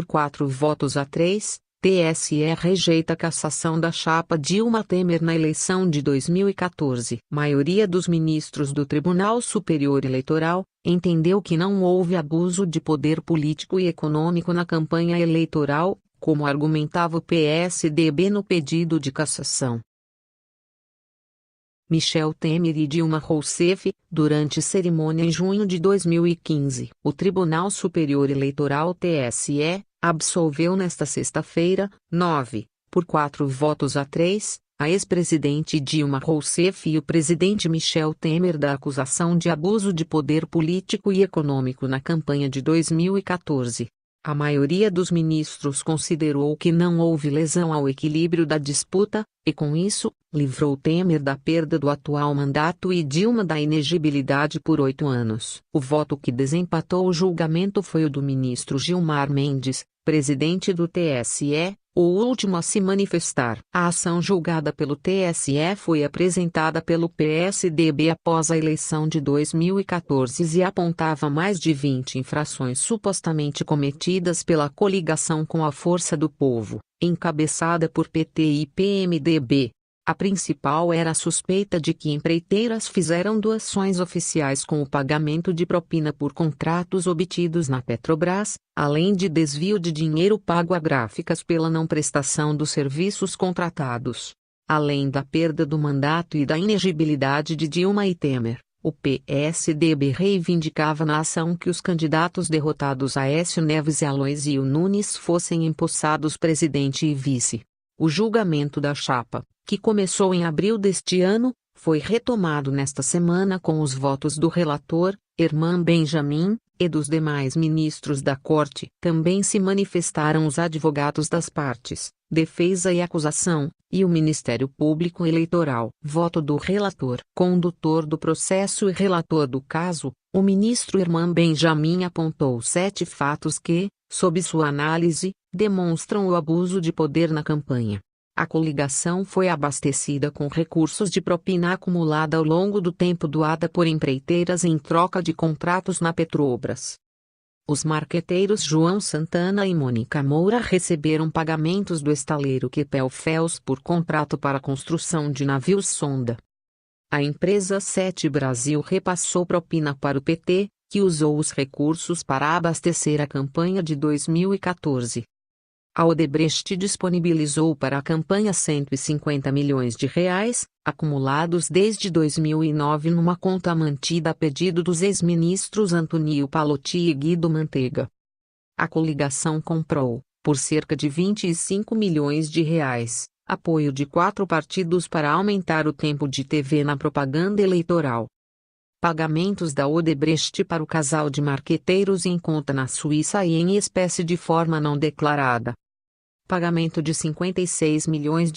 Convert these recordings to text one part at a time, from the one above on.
Por 4 votos a 3, TSE rejeita a cassação da chapa Dilma Temer na eleição de 2014. Maioria dos ministros do Tribunal Superior Eleitoral entendeu que não houve abuso de poder político e econômico na campanha eleitoral, como argumentava o PSDB no pedido de cassação. Michel Temer e Dilma Rousseff, durante cerimônia em junho de 2015. O Tribunal Superior Eleitoral TSE absolveu nesta sexta-feira, 9, por 4 votos a 3, a ex-presidente Dilma Rousseff e o presidente Michel Temer da acusação de abuso de poder político e econômico na campanha de 2014. A maioria dos ministros considerou que não houve lesão ao equilíbrio da disputa, e com isso, livrou Temer da perda do atual mandato e Dilma da inegibilidade por 8 anos. O voto que desempatou o julgamento foi o do ministro Gilmar Mendes, presidente do TSE, o último a se manifestar. A ação julgada pelo TSE foi apresentada pelo PSDB após a eleição de 2014 e apontava mais de 20 infrações supostamente cometidas pela coligação com a Força do Povo, encabeçada por PT e PMDB. A principal era a suspeita de que empreiteiras fizeram doações oficiais com o pagamento de propina por contratos obtidos na Petrobras, além de desvio de dinheiro pago a gráficas pela não prestação dos serviços contratados. Além da perda do mandato e da inegibilidade de Dilma e Temer, o PSDB reivindicava na ação que os candidatos derrotados Aécio Neves e Aloysio Nunes fossem empossados presidente e vice. O julgamento da chapa, que começou em abril deste ano, foi retomado nesta semana com os votos do relator, Herman Benjamin, e dos demais ministros da Corte. Também se manifestaram os advogados das partes, defesa e acusação, e o Ministério Público Eleitoral. Voto do relator. Condutor do processo e relator do caso, o ministro Herman Benjamin apontou 7 fatos que, sob sua análise, demonstram o abuso de poder na campanha. A coligação foi abastecida com recursos de propina acumulada ao longo do tempo doada por empreiteiras em troca de contratos na Petrobras. Os marqueteiros João Santana e Mônica Moura receberam pagamentos do estaleiro Kepel Fels por contrato para a construção de navios sonda. A empresa 7 Brasil repassou propina para o PT, que usou os recursos para abastecer a campanha de 2014. A Odebrecht disponibilizou para a campanha R$ 150 milhões, acumulados desde 2009 numa conta mantida a pedido dos ex-ministros Antônio Palotti e Guido Mantega. A coligação comprou, por cerca de R$ 25 milhões, apoio de 4 partidos para aumentar o tempo de TV na propaganda eleitoral. Pagamentos da Odebrecht para o casal de marqueteiros em conta na Suíça e em espécie de forma não declarada. Pagamento de R$ 56 milhões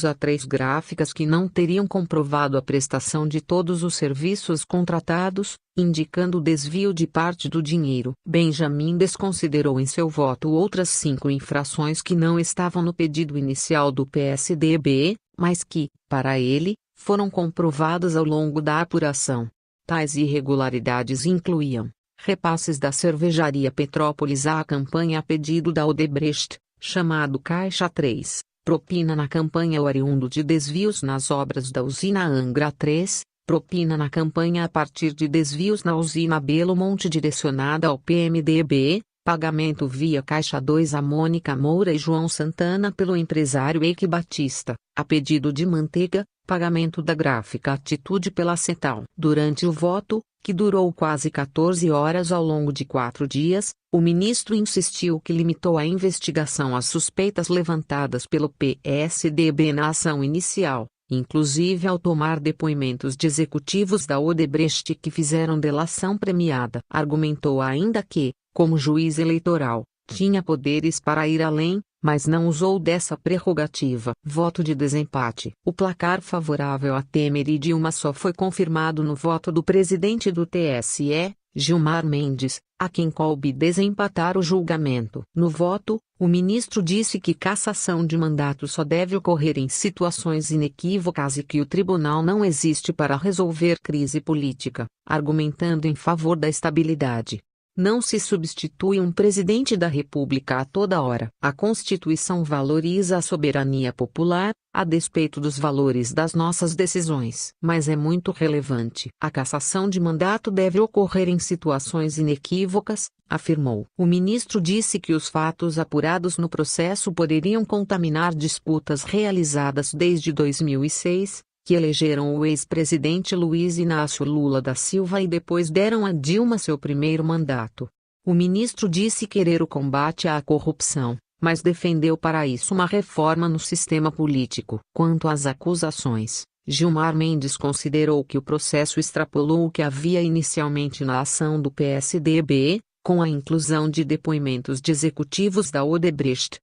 a 3 gráficas que não teriam comprovado a prestação de todos os serviços contratados, indicando o desvio de parte do dinheiro. Benjamin desconsiderou em seu voto outras 5 infrações que não estavam no pedido inicial do PSDB, mas que, para ele, foram comprovadas ao longo da apuração. Tais irregularidades incluíam repasses da cervejaria Petrópolis à campanha a pedido da Odebrecht, chamado Caixa 3, propina na campanha oriundo de desvios nas obras da usina Angra 3, propina na campanha a partir de desvios na usina Belo Monte direcionada ao PMDB, pagamento via Caixa 2 a Mônica Moura e João Santana pelo empresário Eike Batista, a pedido de Manteiga, pagamento da gráfica Atitude pela Cetal. Durante o voto, que durou quase 14 horas ao longo de 4 dias, o ministro insistiu que limitou a investigação às suspeitas levantadas pelo PSDB na ação inicial, inclusive ao tomar depoimentos de executivos da Odebrecht que fizeram delação premiada. Argumentou ainda que, como juiz eleitoral, tinha poderes para ir além, mas não usou dessa prerrogativa. Voto de desempate. O placar favorável a Temer e Dilma só foi confirmado no voto do presidente do TSE, Gilmar Mendes, a quem coube desempatar o julgamento. No voto, o ministro disse que cassação de mandato só deve ocorrer em situações inequívocas e que o tribunal não existe para resolver crise política, argumentando em favor da estabilidade. Não se substitui um presidente da República a toda hora. A Constituição valoriza a soberania popular, a despeito dos valores das nossas decisões. Mas é muito relevante. A cassação de mandato deve ocorrer em situações inequívocas, afirmou. O ministro disse que os fatos apurados no processo poderiam contaminar disputas realizadas desde 2006, que elegeram o ex-presidente Luiz Inácio Lula da Silva e depois deram a Dilma seu primeiro mandato. O ministro disse querer o combate à corrupção, mas defendeu para isso uma reforma no sistema político. Quanto às acusações, Gilmar Mendes considerou que o processo extrapolou o que havia inicialmente na ação do PSDB, com a inclusão de depoimentos de executivos da Odebrecht.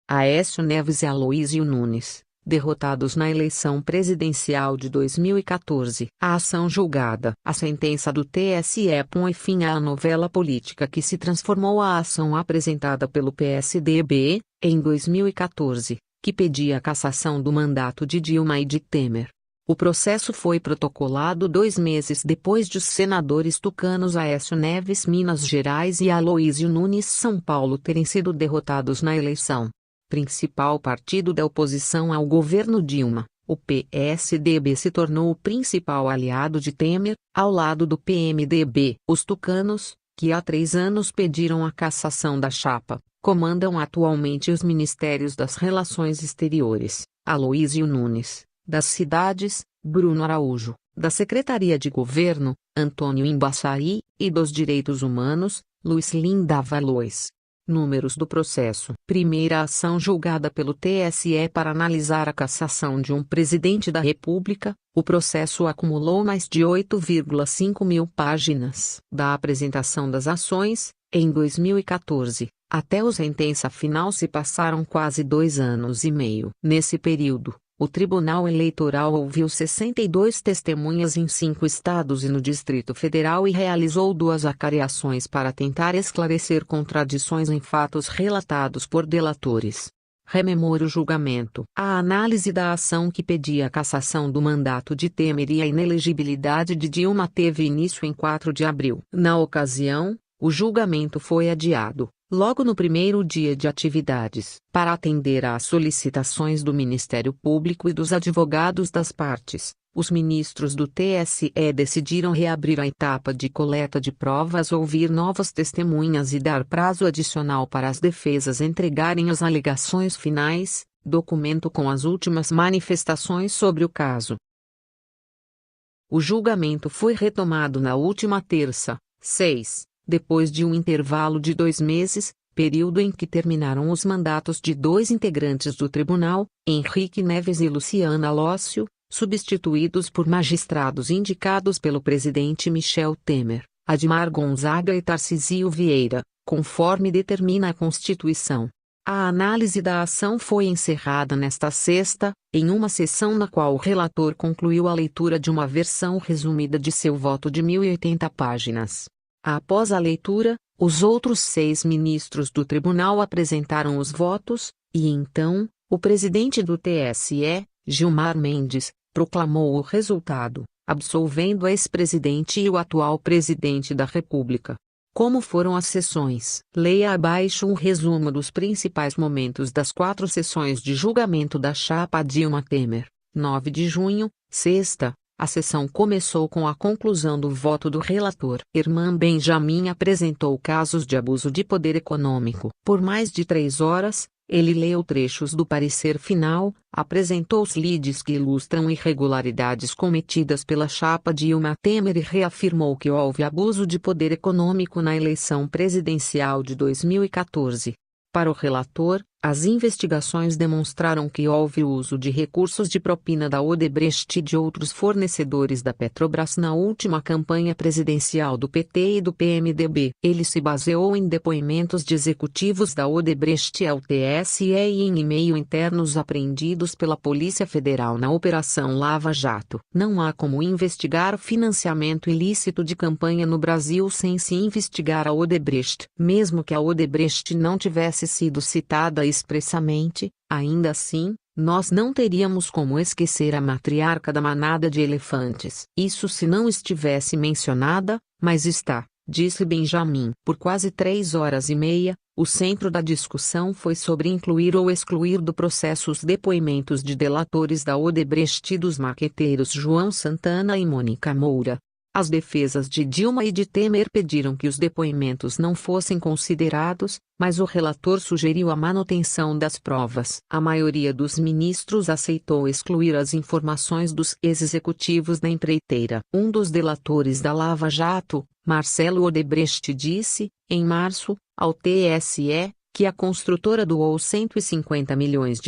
Aécio Neves e Aloísio Nunes, derrotados na eleição presidencial de 2014. A ação julgada. A sentença do TSE põe fim à novela política que se transformou a ação apresentada pelo PSDB, em 2014, que pedia a cassação do mandato de Dilma e de Temer. O processo foi protocolado 2 meses depois de os senadores tucanos Aécio Neves Minas Gerais e Aloísio Nunes São Paulo terem sido derrotados na eleição. Principal partido da oposição ao governo Dilma, o PSDB se tornou o principal aliado de Temer, ao lado do PMDB. Os tucanos, que há 3 anos pediram a cassação da chapa, comandam atualmente os Ministérios das Relações Exteriores, Aloísio Nunes, das Cidades, Bruno Araújo, da Secretaria de Governo, Antônio Embaçaí, e dos Direitos Humanos, Luiz Linda Valois. Números do processo. Primeira ação julgada pelo TSE para analisar a cassação de um presidente da República, o processo acumulou mais de 8,5 mil páginas. Da apresentação das ações, em 2014, até a sentença final se passaram quase 2 anos e meio. Nesse período, o Tribunal Eleitoral ouviu 62 testemunhas em 5 estados e no Distrito Federal e realizou 2 acariações para tentar esclarecer contradições em fatos relatados por delatores. Rememora o julgamento. A análise da ação que pedia a cassação do mandato de Temer e a inelegibilidade de Dilma teve início em 4 de abril. Na ocasião, o julgamento foi adiado, logo no primeiro dia de atividades, para atender às solicitações do Ministério Público e dos advogados das partes. Os ministros do TSE decidiram reabrir a etapa de coleta de provas, ouvir novas testemunhas e dar prazo adicional para as defesas entregarem as alegações finais, documento com as últimas manifestações sobre o caso. O julgamento foi retomado na última terça, 6. Depois de um intervalo de 2 meses, período em que terminaram os mandatos de 2 integrantes do tribunal, Henrique Neves e Luciana Lócio, substituídos por magistrados indicados pelo presidente Michel Temer, Admar Gonzaga e Tarcísio Vieira, conforme determina a Constituição. A análise da ação foi encerrada nesta sexta, em uma sessão na qual o relator concluiu a leitura de uma versão resumida de seu voto de 1080 páginas. Após a leitura, os outros 6 ministros do tribunal apresentaram os votos, e então, o presidente do TSE, Gilmar Mendes, proclamou o resultado, absolvendo o ex-presidente e o atual presidente da República. Como foram as sessões? Leia abaixo um resumo dos principais momentos das 4 sessões de julgamento da chapa Dilma Temer. 9 de junho, sexta. A sessão começou com a conclusão do voto do relator. Irmã Benjamin apresentou casos de abuso de poder econômico. Por mais de 3 horas, ele leu trechos do parecer final, apresentou slides que ilustram irregularidades cometidas pela chapa Dilma Temer e reafirmou que houve abuso de poder econômico na eleição presidencial de 2014. Para o relator, as investigações demonstraram que houve uso de recursos de propina da Odebrecht e de outros fornecedores da Petrobras na última campanha presidencial do PT e do PMDB. Ele se baseou em depoimentos de executivos da Odebrecht ao TSE e em e-mail internos apreendidos pela Polícia Federal na Operação Lava Jato. Não há como investigar financiamento ilícito de campanha no Brasil sem se investigar a Odebrecht. Mesmo que a Odebrecht não tivesse sido citada expressamente, ainda assim, Nós não teríamos como esquecer a matriarca da manada de elefantes. Isso se não estivesse mencionada, mas está, disse Benjamin. Por quase 3 horas e meia, o centro da discussão foi sobre incluir ou excluir do processo os depoimentos de delatores da Odebrecht e dos marqueteiros João Santana e Mônica Moura. As defesas de Dilma e de Temer pediram que os depoimentos não fossem considerados, mas o relator sugeriu a manutenção das provas. A maioria dos ministros aceitou excluir as informações dos ex-executivos da empreiteira. Um dos delatores da Lava Jato, Marcelo Odebrecht, disse, em março, ao TSE, que a construtora doou R$ 150 milhões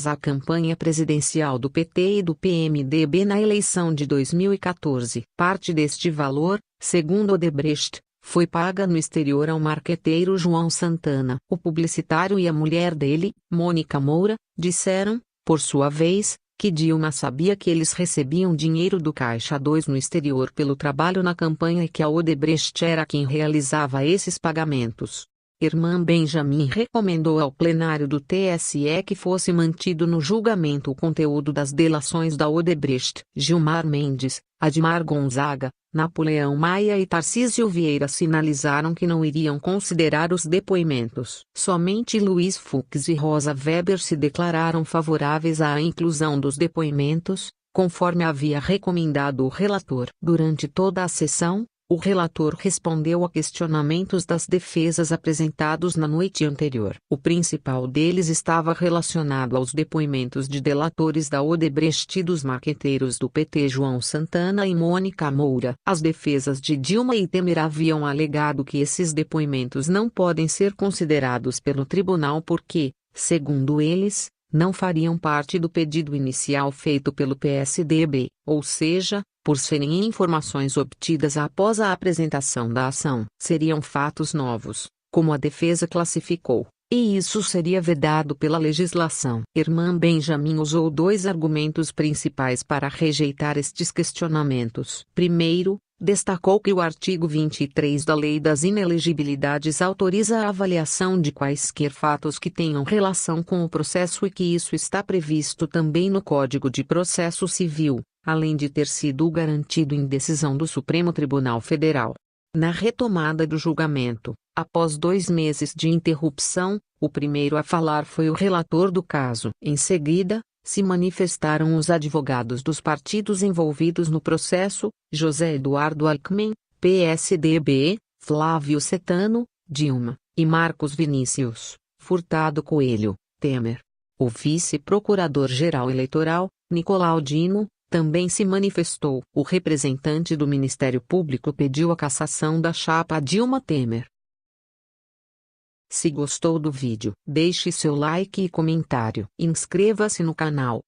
à campanha presidencial do PT e do PMDB na eleição de 2014. Parte deste valor, segundo Odebrecht, foi paga no exterior ao marqueteiro João Santana. O publicitário e a mulher dele, Mônica Moura, disseram, por sua vez, que Dilma sabia que eles recebiam dinheiro do Caixa 2 no exterior pelo trabalho na campanha e que a Odebrecht era quem realizava esses pagamentos. Irmã Benjamin recomendou ao plenário do TSE que fosse mantido no julgamento o conteúdo das delações da Odebrecht. Gilmar Mendes, Admar Gonzaga, Napoleão Maia e Tarcísio Vieira sinalizaram que não iriam considerar os depoimentos. Somente Luiz Fux e Rosa Weber se declararam favoráveis à inclusão dos depoimentos, conforme havia recomendado o relator. Durante toda a sessão, o relator respondeu a questionamentos das defesas apresentados na noite anterior. O principal deles estava relacionado aos depoimentos de delatores da Odebrecht e dos marqueteiros do PT João Santana e Mônica Moura. As defesas de Dilma e Temer haviam alegado que esses depoimentos não podem ser considerados pelo tribunal porque, segundo eles, não fariam parte do pedido inicial feito pelo PSDB, ou seja, por serem informações obtidas após a apresentação da ação. Seriam fatos novos, como a defesa classificou, e isso seria vedado pela legislação. Irmã Benjamin usou 2 argumentos principais para rejeitar estes questionamentos. Primeiro, destacou que o artigo 23 da Lei das Inelegibilidades autoriza a avaliação de quaisquer fatos que tenham relação com o processo e que isso está previsto também no Código de Processo Civil, além de ter sido garantido em decisão do Supremo Tribunal Federal. Na retomada do julgamento, após 2 meses de interrupção, o primeiro a falar foi o relator do caso. Em seguida, se manifestaram os advogados dos partidos envolvidos no processo, José Eduardo Alckmin, PSDB, Flávio Setano, Dilma, e Marcos Vinícius, Furtado Coelho, Temer. O vice-procurador-geral eleitoral, Nicolau Dino, também se manifestou. O representante do Ministério Público pediu a cassação da chapa Dilma Temer. Se gostou do vídeo, deixe seu like e comentário. Inscreva-se no canal.